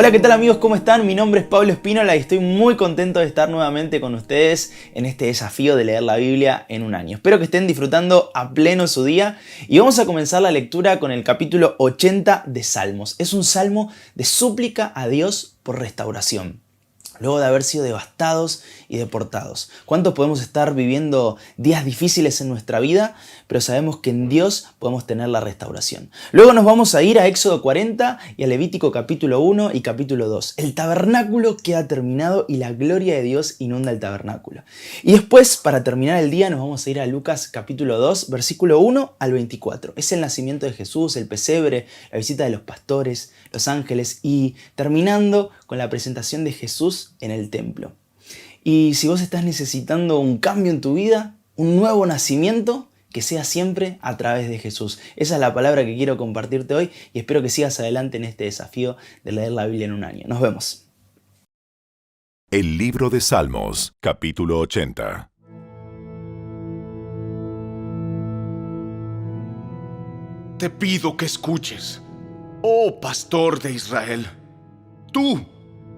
Hola, ¿qué tal amigos? ¿Cómo están? Mi nombre es Pablo Espínola y estoy muy contento de estar nuevamente con ustedes en este desafío de leer la Biblia en un año. Espero que estén disfrutando a pleno su día y vamos a comenzar la lectura con el capítulo 80 de Salmos. Es un salmo de súplica a Dios por restauración, luego de haber sido devastados y deportados. ¿Cuántos podemos estar viviendo días difíciles en nuestra vida, pero sabemos que en Dios podemos tener la restauración? Luego nos vamos a ir a Éxodo 40 y a Levítico capítulo 1 y capítulo 2. El tabernáculo queda terminado y la gloria de Dios inunda el tabernáculo. Y después, para terminar el día, nos vamos a ir a Lucas capítulo 2, versículo 1 al 24. Es el nacimiento de Jesús, el pesebre, la visita de los pastores, los ángeles y terminando con la presentación de Jesús en el templo. Y si vos estás necesitando un cambio en tu vida, un nuevo nacimiento, que sea siempre a través de Jesús. Esa es la palabra que quiero compartirte hoy y espero que sigas adelante en este desafío de leer la Biblia en un año. Nos vemos. El libro de Salmos, capítulo 80. Te pido que escuches, oh pastor de Israel, tú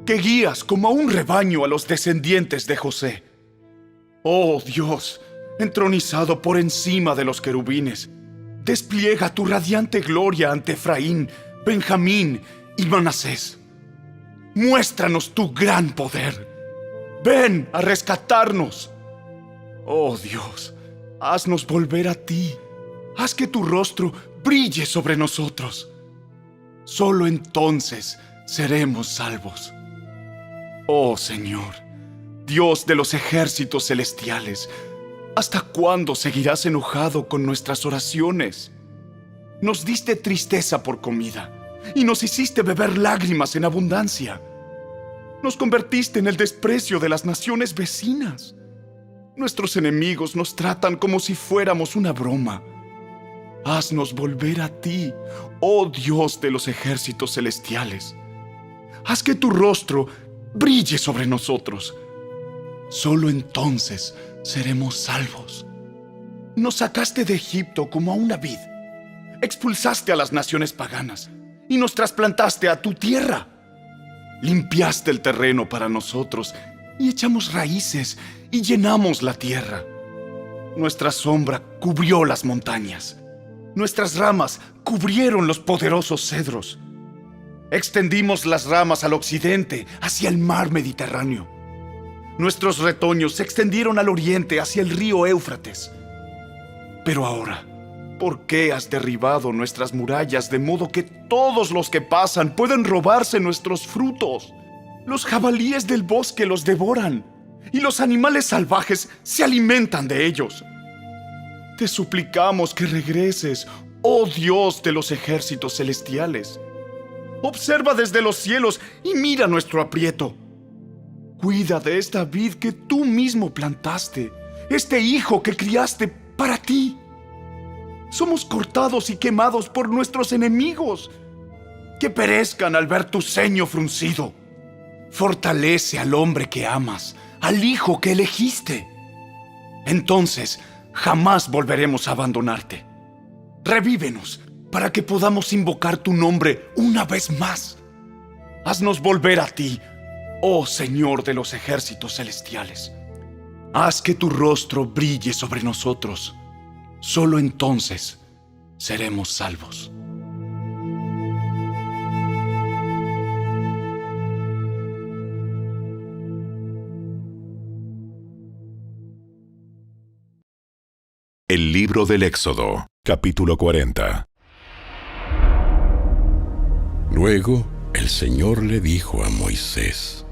que guías como a un rebaño a los descendientes de José. Oh Dios, entronizado por encima de los querubines, despliega tu radiante gloria ante Efraín, Benjamín y Manasés. Muéstranos tu gran poder. Ven a rescatarnos. Oh Dios, haznos volver a ti. Haz que tu rostro brille sobre nosotros. Solo entonces seremos salvos. Oh Señor, Dios de los ejércitos celestiales, ¿hasta cuándo seguirás enojado con nuestras oraciones? Nos diste tristeza por comida y nos hiciste beber lágrimas en abundancia. Nos convertiste en el desprecio de las naciones vecinas. Nuestros enemigos nos tratan como si fuéramos una broma. Haznos volver a ti, oh Dios de los ejércitos celestiales. Haz que tu rostro brille sobre nosotros. Solo entonces seremos salvos. Nos sacaste de Egipto como a una vid. Expulsaste a las naciones paganas y nos trasplantaste a tu tierra. Limpiaste el terreno para nosotros y echamos raíces y llenamos la tierra. Nuestra sombra cubrió las montañas. Nuestras ramas cubrieron los poderosos cedros. Extendimos las ramas al occidente, hacia el mar Mediterráneo. Nuestros retoños se extendieron al oriente, hacia el río Éufrates. Pero ahora, ¿por qué has derribado nuestras murallas de modo que todos los que pasan pueden robarse nuestros frutos? Los jabalíes del bosque los devoran y los animales salvajes se alimentan de ellos. Te suplicamos que regreses, oh Dios de los ejércitos celestiales. Observa desde los cielos y mira nuestro aprieto. Cuida de esta vid que tú mismo plantaste, este hijo que criaste para ti. Somos cortados y quemados por nuestros enemigos, que perezcan al ver tu ceño fruncido. Fortalece al hombre que amas, al hijo que elegiste. Entonces, jamás volveremos a abandonarte. Revívenos para que podamos invocar tu nombre una vez más. Haznos volver a ti, oh Señor de los ejércitos celestiales. Haz que tu rostro brille sobre nosotros. Solo entonces seremos salvos. El libro del Éxodo, capítulo 40. Luego el Señor le dijo a Moisés: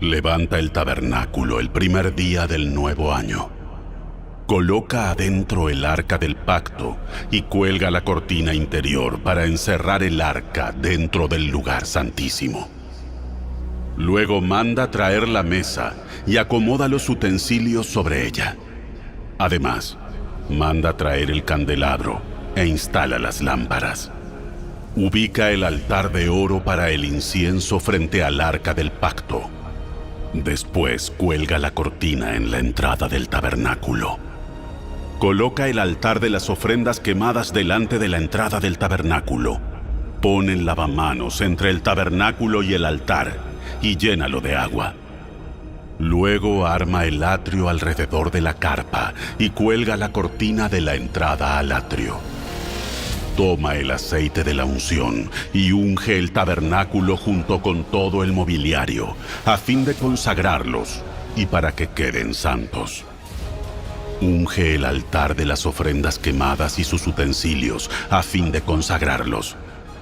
Levanta el tabernáculo el primer día del nuevo año. Coloca adentro el arca del pacto y cuelga la cortina interior para encerrar el arca dentro del lugar santísimo. Luego manda traer la mesa y acomoda los utensilios sobre ella. Además, manda traer el candelabro e instala las lámparas. Ubica el altar de oro para el incienso frente al arca del pacto. Después cuelga la cortina en la entrada del tabernáculo. Coloca el altar de las ofrendas quemadas delante de la entrada del tabernáculo. Pon el lavamanos entre el tabernáculo y el altar y llénalo de agua. Luego arma el atrio alrededor de la carpa y cuelga la cortina de la entrada al atrio. Toma el aceite de la unción y unge el tabernáculo junto con todo el mobiliario, a fin de consagrarlos y para que queden santos. Unge el altar de las ofrendas quemadas y sus utensilios, a fin de consagrarlos.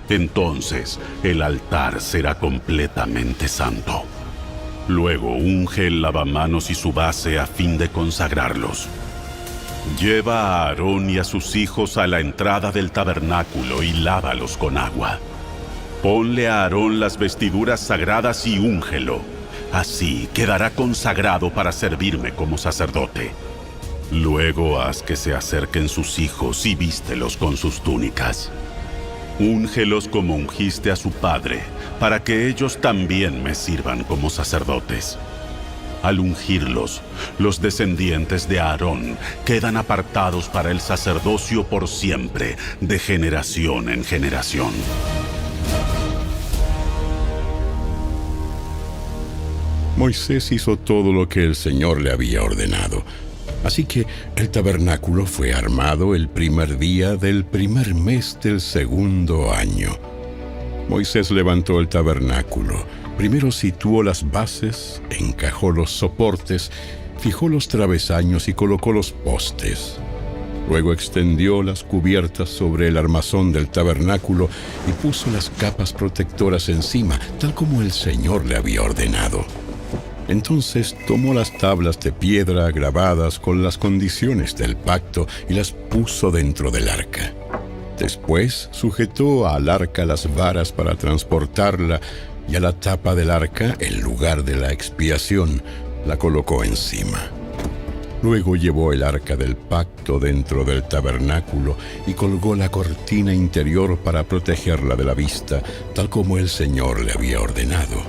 Entonces el altar será completamente santo. Luego unge el lavamanos y su base a fin de consagrarlos. Lleva a Aarón y a sus hijos a la entrada del tabernáculo y lávalos con agua. Ponle a Aarón las vestiduras sagradas y úngelo. Así quedará consagrado para servirme como sacerdote. Luego haz que se acerquen sus hijos y vístelos con sus túnicas. Úngelos como ungiste a su padre, para que ellos también me sirvan como sacerdotes. Al ungirlos, los descendientes de Aarón quedan apartados para el sacerdocio por siempre, de generación en generación. Moisés hizo todo lo que el Señor le había ordenado. Así que el tabernáculo fue armado el primer día del primer mes del segundo año. Moisés levantó el tabernáculo. Primero situó las bases, encajó los soportes, fijó los travesaños y colocó los postes. Luego extendió las cubiertas sobre el armazón del tabernáculo y puso las capas protectoras encima, tal como el Señor le había ordenado. Entonces tomó las tablas de piedra grabadas con las condiciones del pacto y las puso dentro del arca. Después sujetó al arca las varas para transportarla y a la tapa del arca, el lugar de la expiación, la colocó encima. Luego llevó el arca del pacto dentro del tabernáculo y colgó la cortina interior para protegerla de la vista, tal como el Señor le había ordenado.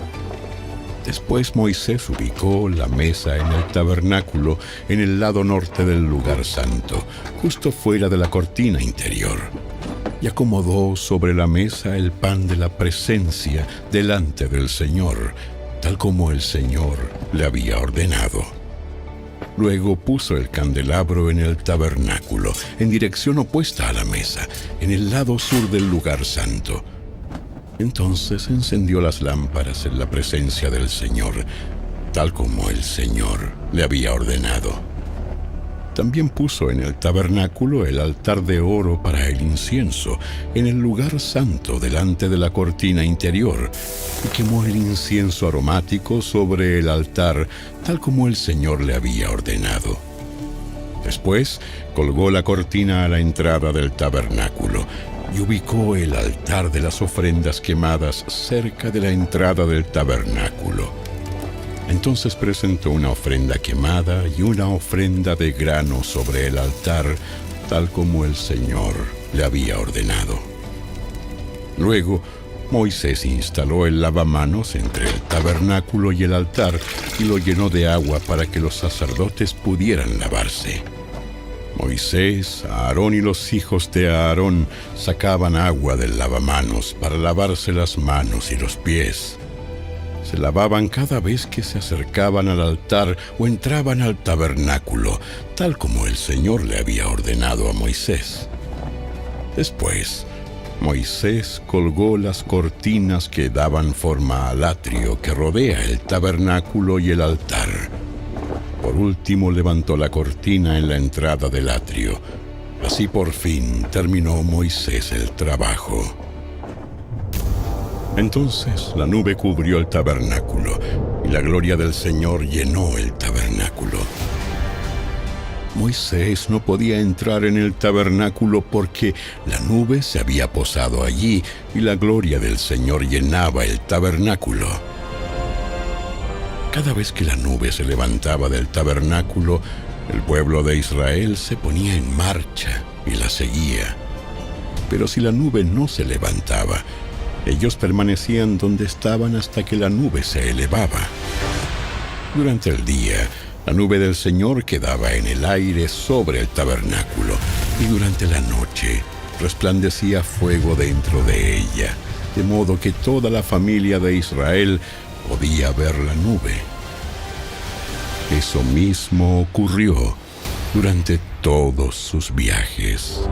Después Moisés ubicó la mesa en el tabernáculo en el lado norte del lugar santo, justo fuera de la cortina interior, y acomodó sobre la mesa el pan de la presencia delante del Señor, tal como el Señor le había ordenado. Luego puso el candelabro en el tabernáculo, en dirección opuesta a la mesa, en el lado sur del lugar santo. Entonces encendió las lámparas en la presencia del Señor, tal como el Señor le había ordenado. También puso en el tabernáculo el altar de oro para el incienso, en el lugar santo delante de la cortina interior, y quemó el incienso aromático sobre el altar, tal como el Señor le había ordenado. Después colgó la cortina a la entrada del tabernáculo, y ubicó el altar de las ofrendas quemadas cerca de la entrada del tabernáculo. Entonces presentó una ofrenda quemada y una ofrenda de grano sobre el altar, tal como el Señor le había ordenado. Luego, Moisés instaló el lavamanos entre el tabernáculo y el altar y lo llenó de agua para que los sacerdotes pudieran lavarse. Moisés, Aarón y los hijos de Aarón sacaban agua del lavamanos para lavarse las manos y los pies. Se lavaban cada vez que se acercaban al altar o entraban al tabernáculo, tal como el Señor le había ordenado a Moisés. Después, Moisés colgó las cortinas que daban forma al atrio que rodea el tabernáculo y el altar. Por último levantó la cortina en la entrada del atrio. Así por fin terminó Moisés el trabajo. Entonces la nube cubrió el tabernáculo y la gloria del Señor llenó el tabernáculo. Moisés no podía entrar en el tabernáculo porque la nube se había posado allí y la gloria del Señor llenaba el tabernáculo. Cada vez que la nube se levantaba del tabernáculo, el pueblo de Israel se ponía en marcha y la seguía. Pero si la nube no se levantaba, ellos permanecían donde estaban hasta que la nube se elevaba. Durante el día, la nube del Señor quedaba en el aire sobre el tabernáculo, y durante la noche, resplandecía fuego dentro de ella, de modo que toda la familia de Israel podía ver la nube. Eso mismo ocurrió durante todos sus viajes.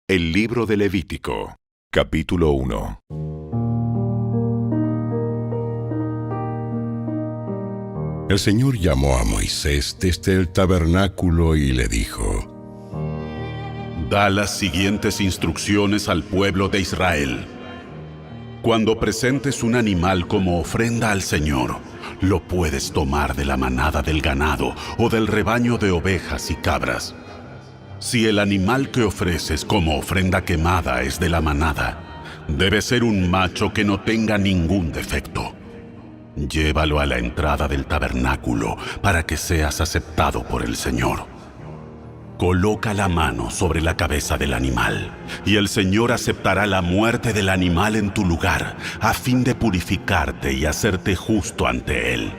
El libro de Levítico, capítulo 1. El Señor llamó a Moisés desde el tabernáculo y le dijo: Da las siguientes instrucciones al pueblo de Israel. Cuando presentes un animal como ofrenda al Señor, lo puedes tomar de la manada del ganado o del rebaño de ovejas y cabras. Si el animal que ofreces como ofrenda quemada es de la manada, debe ser un macho que no tenga ningún defecto. Llévalo a la entrada del tabernáculo para que seas aceptado por el Señor. Coloca la mano sobre la cabeza del animal, y el Señor aceptará la muerte del animal en tu lugar, a fin de purificarte y hacerte justo ante Él.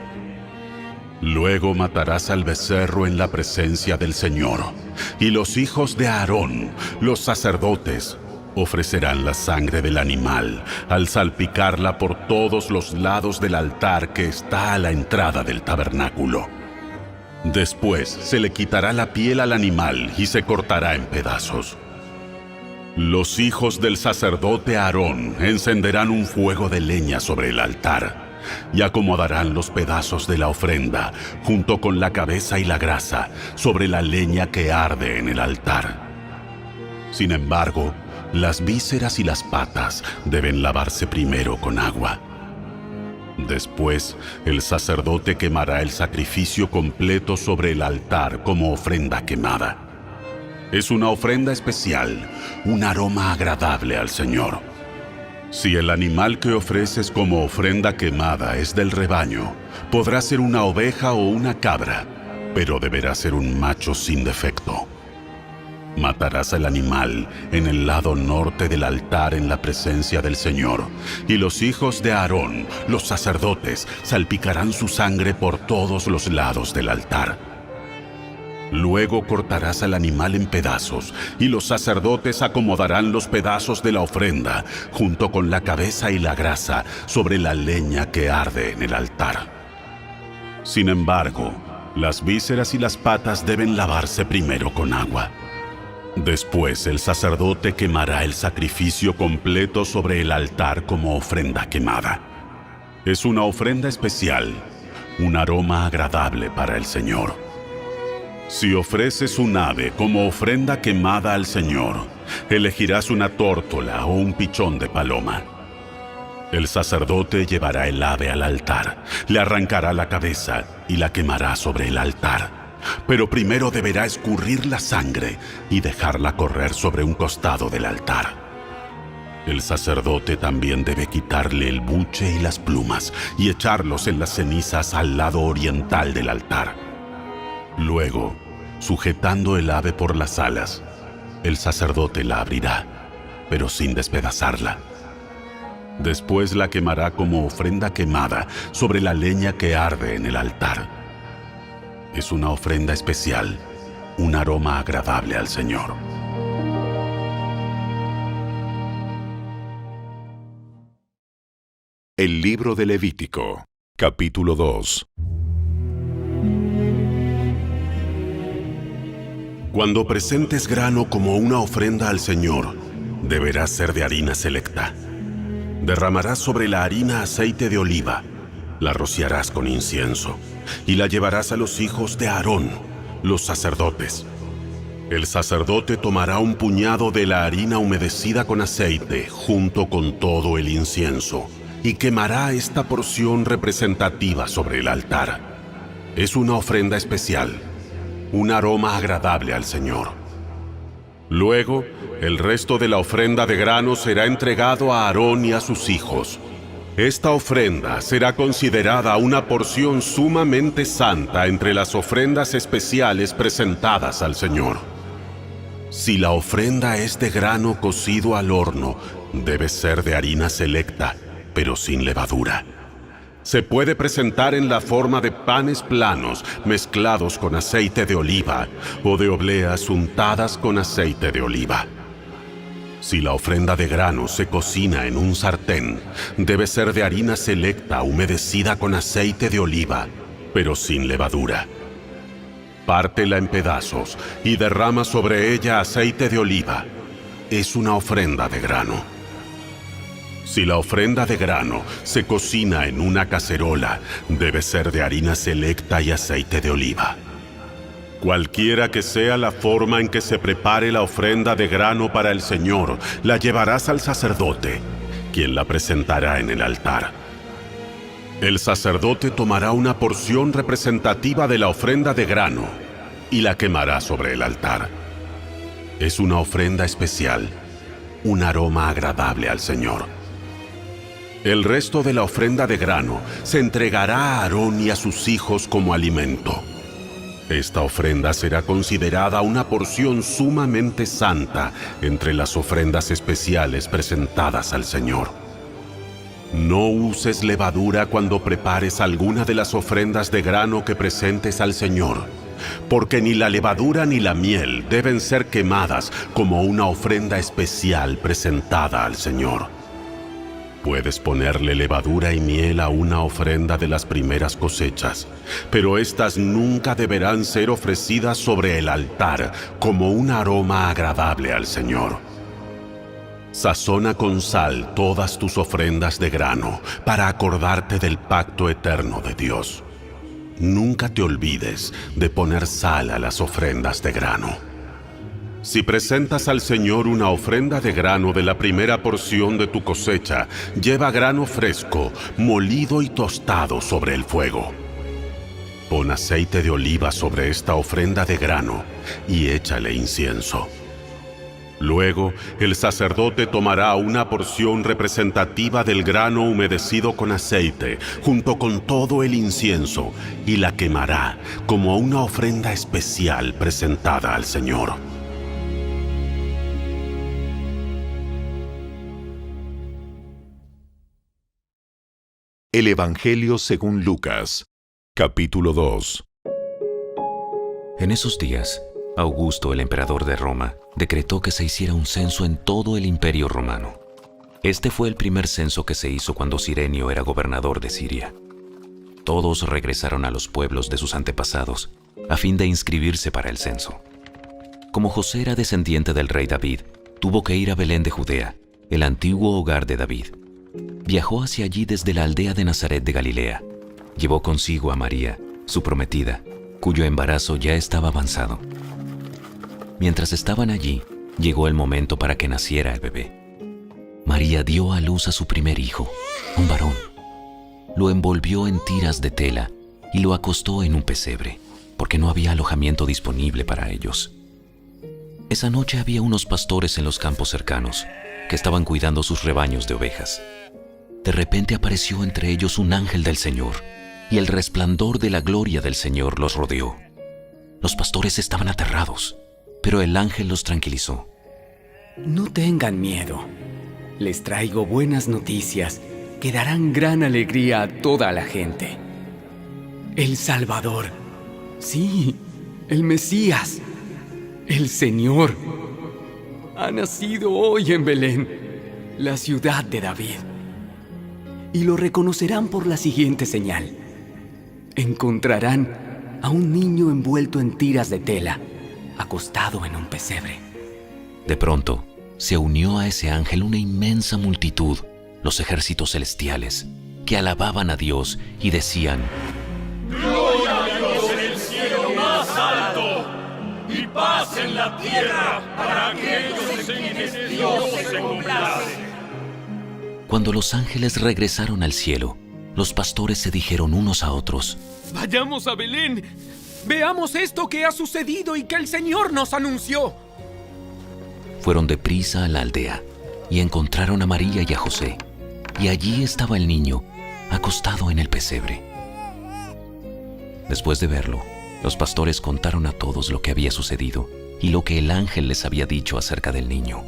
Luego matarás al becerro en la presencia del Señor, y los hijos de Aarón, los sacerdotes, ofrecerán la sangre del animal al salpicarla por todos los lados del altar que está a la entrada del tabernáculo. Después se le quitará la piel al animal y se cortará en pedazos. Los hijos del sacerdote Aarón encenderán un fuego de leña sobre el altar y acomodarán los pedazos de la ofrenda junto con la cabeza y la grasa sobre la leña que arde en el altar. Sin embargo, las vísceras y las patas deben lavarse primero con agua. Después, el sacerdote quemará el sacrificio completo sobre el altar como ofrenda quemada. Es una ofrenda especial, un aroma agradable al Señor. Si el animal que ofreces como ofrenda quemada es del rebaño, podrá ser una oveja o una cabra, pero deberá ser un macho sin defecto. Matarás al animal en el lado norte del altar en la presencia del Señor, y los hijos de Aarón, los sacerdotes, salpicarán su sangre por todos los lados del altar. Luego cortarás al animal en pedazos, y los sacerdotes acomodarán los pedazos de la ofrenda, junto con la cabeza y la grasa, sobre la leña que arde en el altar. Sin embargo, las vísceras y las patas deben lavarse primero con agua. Después el sacerdote quemará el sacrificio completo sobre el altar como ofrenda quemada. Es una ofrenda especial, un aroma agradable para el Señor. Si ofreces un ave como ofrenda quemada al Señor, elegirás una tórtola o un pichón de paloma. El sacerdote llevará el ave al altar, le arrancará la cabeza y la quemará sobre el altar. Pero primero deberá escurrir la sangre y dejarla correr sobre un costado del altar. El sacerdote también debe quitarle el buche y las plumas y echarlos en las cenizas al lado oriental del altar. Luego, sujetando el ave por las alas, el sacerdote la abrirá, pero sin despedazarla. Después la quemará como ofrenda quemada sobre la leña que arde en el altar. Es una ofrenda especial, un aroma agradable al Señor. El libro de Levítico, capítulo 2. Cuando presentes grano como una ofrenda al Señor, deberá ser de harina selecta. Derramarás sobre la harina aceite de oliva, la rociarás con incienso y la llevarás a los hijos de Aarón, los sacerdotes. El sacerdote tomará un puñado de la harina humedecida con aceite junto con todo el incienso y quemará esta porción representativa sobre el altar. Es una ofrenda especial, un aroma agradable al Señor. Luego, el resto de la ofrenda de grano será entregado a Aarón y a sus hijos. Esta ofrenda será considerada una porción sumamente santa entre las ofrendas especiales presentadas al Señor. Si la ofrenda es de grano cocido al horno, debe ser de harina selecta, pero sin levadura. Se puede presentar en la forma de panes planos mezclados con aceite de oliva o de obleas untadas con aceite de oliva. Si la ofrenda de grano se cocina en un sartén, debe ser de harina selecta humedecida con aceite de oliva, pero sin levadura. Pártela en pedazos y derrama sobre ella aceite de oliva. Es una ofrenda de grano. Si la ofrenda de grano se cocina en una cacerola, debe ser de harina selecta y aceite de oliva. Cualquiera que sea la forma en que se prepare la ofrenda de grano para el Señor, la llevarás al sacerdote, quien la presentará en el altar. El sacerdote tomará una porción representativa de la ofrenda de grano y la quemará sobre el altar. Es una ofrenda especial, un aroma agradable al Señor. El resto de la ofrenda de grano se entregará a Aarón y a sus hijos como alimento. Esta ofrenda será considerada una porción sumamente santa entre las ofrendas especiales presentadas al Señor. No uses levadura cuando prepares alguna de las ofrendas de grano que presentes al Señor, porque ni la levadura ni la miel deben ser quemadas como una ofrenda especial presentada al Señor. Puedes ponerle levadura y miel a una ofrenda de las primeras cosechas, pero éstas nunca deberán ser ofrecidas sobre el altar como un aroma agradable al Señor. Sazona con sal todas tus ofrendas de grano para acordarte del pacto eterno de Dios. Nunca te olvides de poner sal a las ofrendas de grano. Si presentas al Señor una ofrenda de grano de la primera porción de tu cosecha, lleva grano fresco, molido y tostado sobre el fuego. Pon aceite de oliva sobre esta ofrenda de grano y échale incienso. Luego, el sacerdote tomará una porción representativa del grano humedecido con aceite, junto con todo el incienso, y la quemará como una ofrenda especial presentada al Señor. El Evangelio según Lucas, capítulo 2. En esos días, Augusto, el emperador de Roma, decretó que se hiciera un censo en todo el imperio romano. Este fue el primer censo que se hizo cuando Cirenio era gobernador de Siria. Todos regresaron a los pueblos de sus antepasados, a fin de inscribirse para el censo. Como José era descendiente del rey David, tuvo que ir a Belén de Judea, el antiguo hogar de David. Viajó hacia allí desde la aldea de Nazaret de Galilea. Llevó consigo a María, su prometida, cuyo embarazo ya estaba avanzado. Mientras estaban allí, llegó el momento para que naciera el bebé. María dio a luz a su primer hijo, un varón. Lo envolvió en tiras de tela y lo acostó en un pesebre, porque no había alojamiento disponible para ellos. Esa noche había unos pastores en los campos cercanos, que estaban cuidando sus rebaños de ovejas. De repente apareció entre ellos un ángel del Señor, y el resplandor de la gloria del Señor los rodeó. Los pastores estaban aterrados, pero el ángel los tranquilizó. No tengan miedo. Les traigo buenas noticias que darán gran alegría a toda la gente. El Salvador, sí, el Mesías, el Señor, ha nacido hoy en Belén, la ciudad de David. Y lo reconocerán por la siguiente señal. Encontrarán a un niño envuelto en tiras de tela, acostado en un pesebre. De pronto, se unió a ese ángel una inmensa multitud, los ejércitos celestiales, que alababan a Dios y decían: ¡Gloria a Dios en el cielo más alto! ¡Y paz en la tierra para aquellos en quienes Dios se complace! Cuando los ángeles regresaron al cielo, los pastores se dijeron unos a otros: ¡Vayamos a Belén! ¡Veamos esto que ha sucedido y que el Señor nos anunció! Fueron deprisa a la aldea y encontraron a María y a José, y allí estaba el niño, acostado en el pesebre. Después de verlo, los pastores contaron a todos lo que había sucedido y lo que el ángel les había dicho acerca del niño.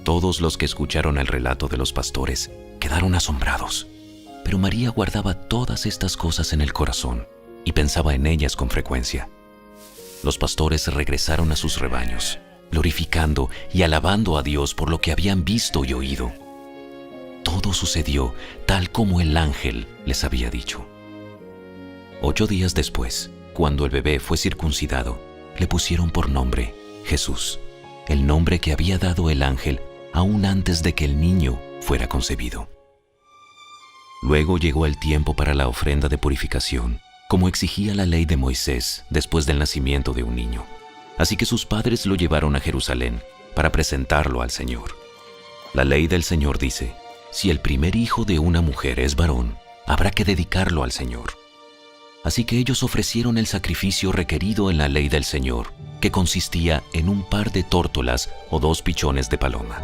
Todos los que escucharon el relato de los pastores quedaron asombrados. Pero María guardaba todas estas cosas en el corazón y pensaba en ellas con frecuencia. Los pastores regresaron a sus rebaños, glorificando y alabando a Dios por lo que habían visto y oído. Todo sucedió tal como el ángel les había dicho. 8 días después, cuando el bebé fue circuncidado, le pusieron por nombre Jesús, el nombre que había dado el ángel aún antes de que el niño fuera concebido. Luego llegó el tiempo para la ofrenda de purificación, como exigía la ley de Moisés después del nacimiento de un niño. Así que sus padres lo llevaron a Jerusalén para presentarlo al Señor. La ley del Señor dice: si el primer hijo de una mujer es varón, habrá que dedicarlo al Señor. Así que ellos ofrecieron el sacrificio requerido en la ley del Señor, que consistía en un par de tórtolas o 2 pichones de paloma.